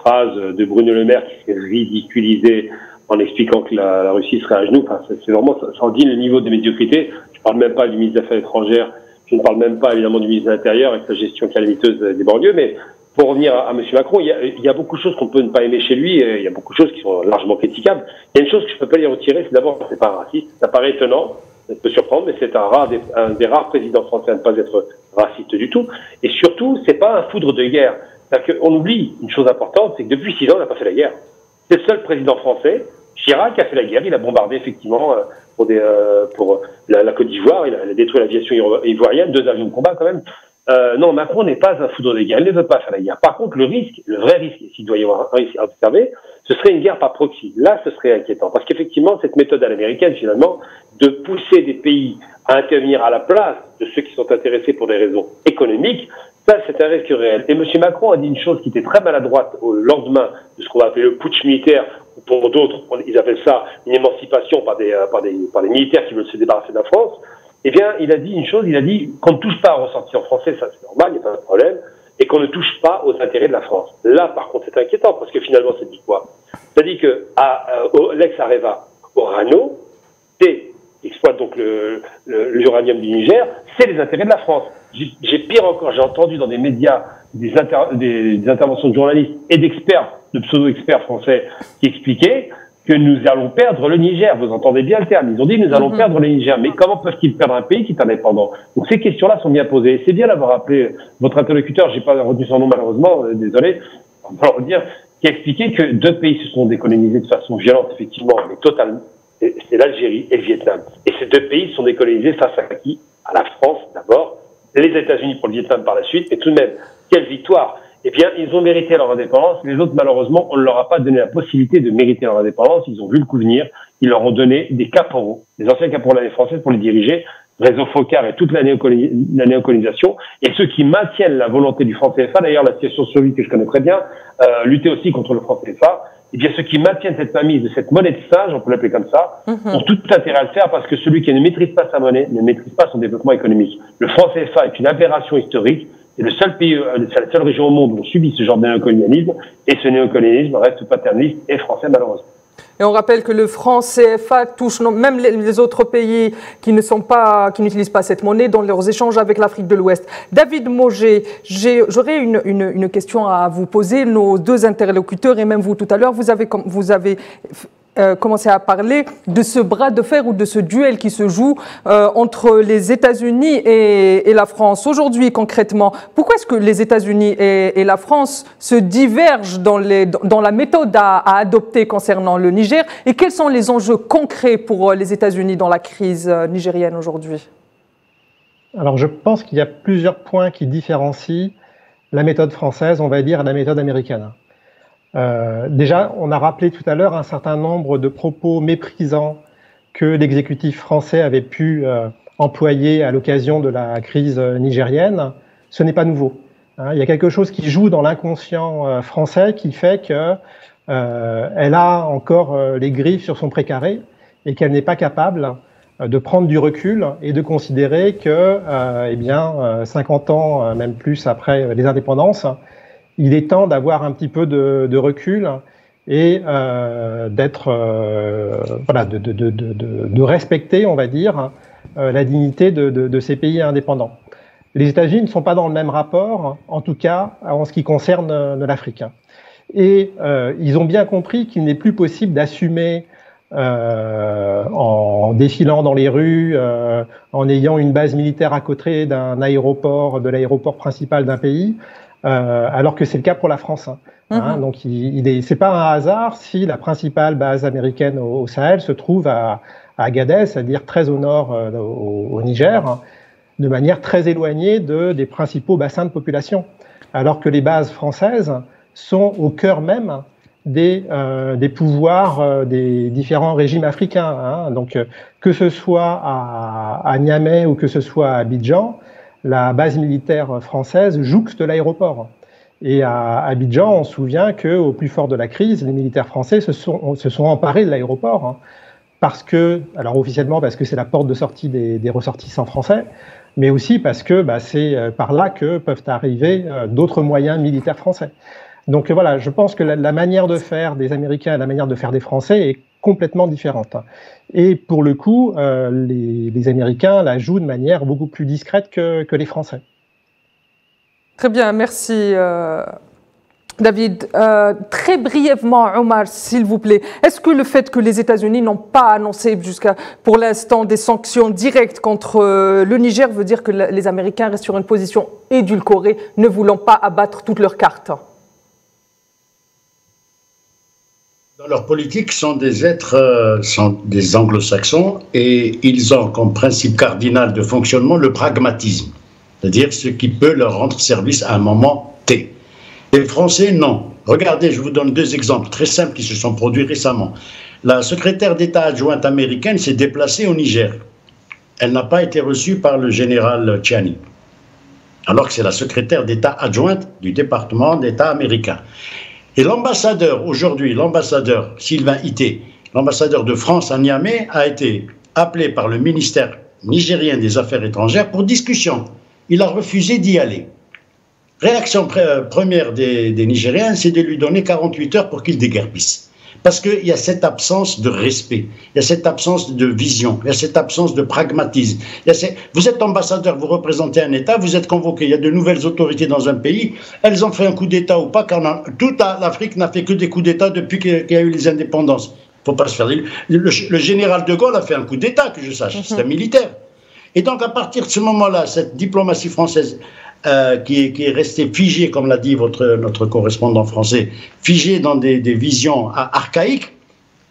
phrase de Bruno Le Maire qui s'est ridiculisée en expliquant que la Russie serait à genoux. Enfin, c'est vraiment, ça en dit le niveau de médiocrité. Je ne parle même pas du ministre des Affaires étrangères. Je ne parle même pas évidemment du ministre de l'Intérieur avec sa gestion calamiteuse des banlieues. Mais pour revenir à M. Macron, il y a beaucoup de choses qu'on peut ne pas aimer chez lui. Et il y a beaucoup de choses qui sont largement critiquables. Il y a une chose que je ne peux pas lui retirer, c'est d'abord, c'est pas un raciste. Ça paraît étonnant, ça peut surprendre, mais c'est un des rares présidents français à ne pas être raciste du tout. Et surtout, c'est pas un foudre de guerre. C'est-à-dire qu'on oublie une chose importante, c'est que depuis 6 ans, on n'a pas fait la guerre. C'est le seul président français. Chirac a fait la guerre, il a bombardé effectivement pour la Côte d'Ivoire, il a détruit l'aviation ivoirienne, 2 avions de combat quand même. Non, Macron n'est pas un foudre de guerre, il ne veut pas faire la guerre. Par contre, le vrai risque, s'il doit y avoir un risque à observer, ce serait une guerre par proxy. Là, ce serait inquiétant, parce qu'effectivement, cette méthode à l'américaine, finalement, de pousser des pays à intervenir à la place de ceux qui sont intéressés pour des raisons économiques, ça, c'est un risque réel. Et M. Macron a dit une chose qui était très maladroite au lendemain de ce qu'on va appeler le putsch militaire, ou pour d'autres, ils appellent ça une émancipation par des militaires qui veulent se débarrasser de la France. Eh bien, il a dit une chose, il a dit qu'on ne touche pas aux ressortissants français, ça c'est normal, il n'y a pas de problème, et qu'on ne touche pas aux intérêts de la France. Là, par contre, c'est inquiétant, parce que finalement, ça dit quoi? Ça dit que l'ex-Areva, Orano, exploite donc l'uranium du Niger, c'est les intérêts de la France. J'ai pire encore, j'ai entendu dans des médias des interventions de journalistes et d'experts, de pseudo-experts français, qui expliquaient que nous allons perdre le Niger. Vous entendez bien le terme. Ils ont dit nous allons perdre le Niger. Mais comment peuvent-ils perdre un pays qui est indépendant? Donc ces questions-là sont bien posées. Et c'est bien d'avoir appelé votre interlocuteur, j'ai pas retenu son nom malheureusement, désolé, on va le redire, qui a expliqué que 2 pays se sont décolonisés de façon violente, effectivement, mais totalement. C'est l'Algérie et le Vietnam. Et ces 2 pays sont décolonisés face à qui? À la France d'abord, les États-Unis pour le Vietnam par la suite, mais tout de même, quelle victoire! Eh bien, ils ont mérité leur indépendance. Les autres, malheureusement, on ne leur a pas donné la possibilité de mériter leur indépendance. Ils ont vu le coup venir. Ils leur ont donné des caporaux, des anciens caporaux de l'armée française pour les diriger, réseau Focard et toute la néocolonisation. Et ceux qui maintiennent la volonté du franc CFA, d'ailleurs, la situation sur lui que je connais très bien, lutter aussi contre le franc CFA, eh bien, ceux qui maintiennent cette mainmise de cette monnaie de singe, on peut l'appeler comme ça, ont tout intérêt à le faire parce que celui qui ne maîtrise pas sa monnaie ne maîtrise pas son développement économique. Le franc CFA est une aberration historique. C'est le seul pays, c'est la seule région au monde où on subit ce genre de néocolonialisme, et ce néocolonialisme reste paternaliste et français malheureusement. Et on rappelle que le franc CFA touche même les autres pays qui n'utilisent pas cette monnaie dans leurs échanges avec l'Afrique de l'Ouest. David Mauger, j'aurais une question à vous poser. Nos 2 interlocuteurs et même vous tout à l'heure, vous avez commencé à parler de ce bras de fer ou de ce duel qui se joue entre les États-Unis et la France. Aujourd'hui, concrètement, pourquoi est-ce que les États-Unis et la France se divergent dans la méthode à adopter concernant le Niger? Et quels sont les enjeux concrets pour les États-Unis dans la crise nigérienne aujourd'hui? Alors, je pense qu'il y a plusieurs points qui différencient la méthode française, on va dire, à la méthode américaine. Déjà, on a rappelé tout à l'heure un certain nombre de propos méprisants que l'exécutif français avait pu employer à l'occasion de la crise nigérienne. Ce n'est pas nouveau. Il y a quelque chose qui joue dans l'inconscient français qui fait que elle a encore les griffes sur son précaré et qu'elle n'est pas capable de prendre du recul et de considérer que, 50 ans, même plus après les indépendances, il est temps d'avoir un petit peu de recul et de respecter, on va dire, la dignité de ces pays indépendants. Les États-Unis ne sont pas dans le même rapport, en tout cas en ce qui concerne l'Afrique. Et ils ont bien compris qu'il n'est plus possible d'assumer en défilant dans les rues, en ayant une base militaire à côté d'un aéroport, de l'aéroport principal d'un pays, alors que c'est le cas pour la France. Donc, c'est pas un hasard si la principale base américaine au Sahel se trouve à Agadez, c'est-à-dire très au nord au Niger, de manière très éloignée des principaux bassins de population, alors que les bases françaises sont au cœur même des pouvoirs des différents régimes africains. Donc, que ce soit à Niamey ou que ce soit à Abidjan, la base militaire française jouxte l'aéroport. Et à Abidjan, on se souvient qu'au plus fort de la crise, les militaires français se sont emparés de l'aéroport, parce que, alors officiellement parce que c'est la porte de sortie des ressortissants français, mais aussi parce que c'est par là que peuvent arriver d'autres moyens militaires français. Donc voilà, je pense que la manière de faire des Américains et la manière de faire des Français est complètement différente. Et pour le coup, les Américains la jouent de manière beaucoup plus discrète que les Français. Très bien, merci David. Très brièvement, Omar, s'il vous plaît, est-ce que le fait que les États-Unis n'ont pas annoncé pour l'instant des sanctions directes contre le Niger veut dire que les Américains restent sur une position édulcorée, ne voulant pas abattre toutes leurs cartes? Dans leur politique, sont des êtres, sont des anglo-saxons, et ils ont comme principe cardinal de fonctionnement le pragmatisme, c'est-à-dire ce qui peut leur rendre service à un moment T. Les Français, non. Regardez, je vous donne deux exemples très simples qui se sont produits récemment. La secrétaire d'État adjointe américaine s'est déplacée au Niger. Elle n'a pas été reçue par le général Tchiani, alors que c'est la secrétaire d'État adjointe du département d'État américain. Et l'ambassadeur, aujourd'hui, l'ambassadeur Sylvain Ité, l'ambassadeur de France à Niamey, a été appelé par le ministère nigérien des Affaires étrangères pour discussion. Il a refusé d'y aller. Réaction première des Nigériens, c'est de lui donner 48 heures pour qu'il déguerpisse. Parce qu'il y a cette absence de respect, il y a cette absence de vision, il y a cette absence de pragmatisme. Vous êtes ambassadeur, vous représentez un État, vous êtes convoqué, il y a de nouvelles autorités dans un pays, elles ont fait un coup d'État ou pas, car toute l'Afrique n'a fait que des coups d'État depuis qu'il y a eu les indépendances. Il ne faut pas se faire... Le général de Gaulle a fait un coup d'État, que je sache, c'est un militaire. Et donc à partir de ce moment-là, cette diplomatie française qui est restée figée, comme l'a dit notre correspondant français, figée dans des visions archaïques,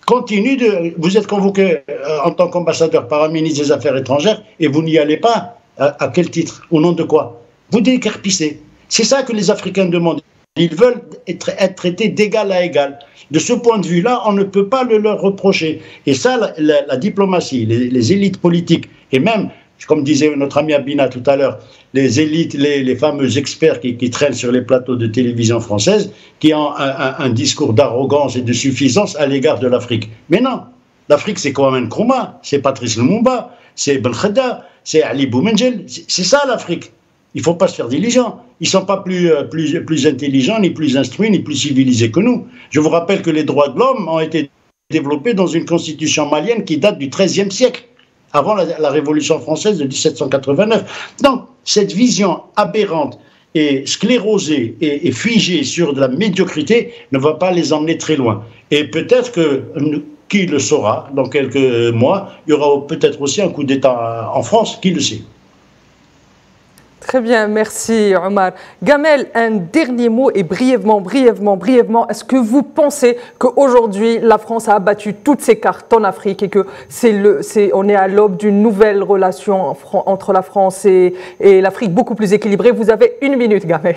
continue de... Vous êtes convoqué en tant qu'ambassadeur par un ministre des Affaires étrangères et vous n'y allez pas. À quel titre? Au nom de quoi? Vous déguerpissez. C'est ça que les Africains demandent. Ils veulent être traités d'égal à égal. De ce point de vue-là, on ne peut pas le leur reprocher. Et ça, la diplomatie, les élites politiques, et même, comme disait notre ami Abina tout à l'heure, les élites, les fameux experts qui traînent sur les plateaux de télévision française, qui ont un discours d'arrogance et de suffisance à l'égard de l'Afrique. Mais non, l'Afrique c'est Kwame Nkrumah, c'est Patrice Lumumba, c'est Ben Khedda, c'est Ali Boumendjel, c'est ça l'Afrique. Il ne faut pas se faire diligent. Ils ne sont pas plus intelligents, ni plus instruits, ni plus civilisés que nous. Je vous rappelle que les droits de l'homme ont été développés dans une constitution malienne qui date du XIIIe siècle, avant la Révolution française de 1789. Donc, cette vision aberrante et sclérosée et figée sur de la médiocrité ne va pas les emmener très loin. Et peut-être que, qui le saura, dans quelques mois, il y aura peut-être aussi un coup d'État en France, qui le sait. Très bien, merci Omar. Gamel, un dernier mot et brièvement, est-ce que vous pensez qu'aujourd'hui la France a abattu toutes ses cartes en Afrique et que on est à l'aube d'une nouvelle relation entre la France et l'Afrique beaucoup plus équilibrée? Vous avez une minute, Gamel.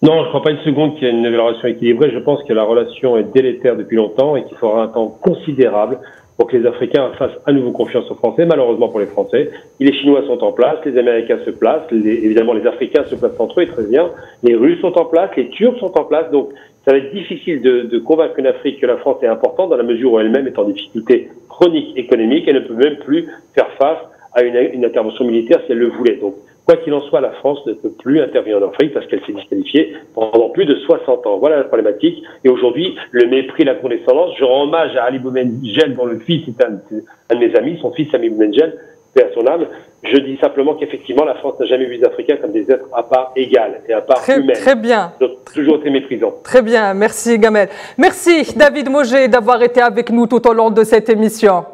Non, je ne crois pas une seconde qu'il y ait une nouvelle relation équilibrée. Je pense que la relation est délétère depuis longtemps et qu'il faudra un temps considérable pour que les Africains fassent à nouveau confiance aux Français, malheureusement pour les Français. Les Chinois sont en place, les Américains se placent, évidemment les Africains se placent entre eux, et très bien. Les Russes sont en place, les Turcs sont en place, donc ça va être difficile de convaincre une Afrique que la France est importante dans la mesure où elle-même est en difficulté chronique économique, elle ne peut même plus faire face à une intervention militaire si elle le voulait. Donc, quoi qu'il en soit, la France ne peut plus intervenir en Afrique parce qu'elle s'est disqualifiée pendant plus de 60 ans. Voilà la problématique. Et aujourd'hui, le mépris, la condescendance. Je rends hommage à Ali Boumendjel, dont le fils est un de mes amis, son fils Sami Boumendjel, paix à son âme. Je dis simplement qu'effectivement, la France n'a jamais vu les Africains comme des êtres à part égales et à part humaines. Très bien. Ils ont toujours été méprisants. Très bien. Merci, Gamel. Merci, David Moget, d'avoir été avec nous tout au long de cette émission.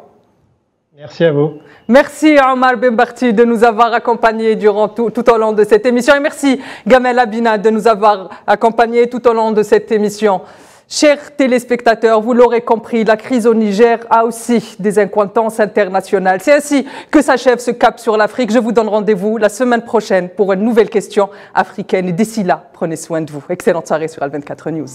Merci à vous. Merci Omar Benbarti de nous avoir accompagnés durant tout au long de cette émission. Et merci Gamel Abina de nous avoir accompagnés tout au long de cette émission. Chers téléspectateurs, vous l'aurez compris, la crise au Niger a aussi des incohérences internationales. C'est ainsi que s'achève ce cap sur l'Afrique. Je vous donne rendez-vous la semaine prochaine pour une nouvelle question africaine. Et d'ici là, prenez soin de vous. Excellente soirée sur Al24 News.